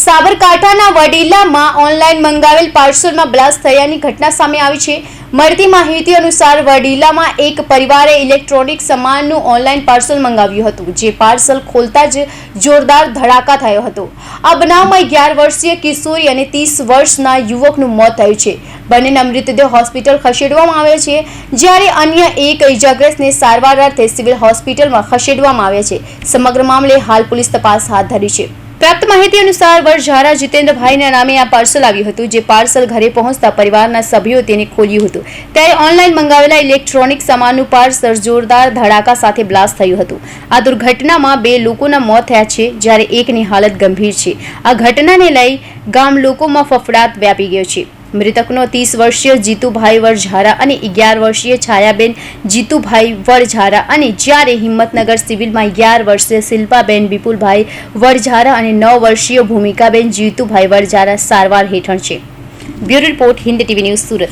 સાબરકાંઠાના વડીલામાં online મંગાવેલ પાર્સલમાં blast થયાની ઘટના સામે આવી છે। મળતી માહિતી અનુસાર વડીલામાં એક પરિવારે ઇલેક્ટ્રોનિક સામાનનું ઓનલાઈન પાર્સલ મંગાવ્યું હતું, જે પાર્સલ ખોલતા જ જોરદાર ધડાકા થયો હતો। આ બનાવમાં 11 વર્ષીય કિશોરી અને 30 વર્ષના યુવકનું મોત થયું છે। બંનેના મૃતદેહ હોસ્પિટલ ખસેડવામાં આવ્યા છે, જ્યારે અન્ય એક ઇજાગ્રસ્તને સારવાર અર્થે સિવિલ હોસ્પિટલમાં ખસેડવામાં આવ્યા છે। સમગ્ર મામલે હાલ પોલીસ તપાસ હાથ ધરી છે। પ્રાપ્ત માહિતી અનુસાર વરઝારા જીતેન્દ્રભાઈના નામે આ પાર્સલ આવ્યું હતું, જે પાર્સલ ઘરે પહોંચતા પરિવારના સભ્યોએ તેને ખોલ્યું હતું, ત્યારે ઓનલાઈન મંગાવેલા ઇલેક્ટ્રોનિક સામાનનું પાર્સલ જોરદાર ધડાકા સાથે બ્લાસ્ટ થયું હતું। આ દુર્ઘટનામાં 2 લોકોના મોત થયા છે, જ્યારે એકની હાલત ગંભીર છે। આ ઘટનાને લઈ ગામ લોકોમાં ફફડાટ વ્યાપી ગયો છે। મૃતકનો 30 વર્ષીય જીતુભાઈ વરઝારા અને 11 વર્ષીય છાયાબેન જીતુભાઈ વરઝારા અને જ્યારે હિંમતનગર સિવિલમાં 11 વર્ષીય શિલ્પાબેન વિપુલભાઈ વરઝારા અને 9 વર્ષીય ભૂમિકાબેન જીતુભાઈ વરઝારા સારવાર હેઠળ છે। Bureau report, Hind TV news, Surat.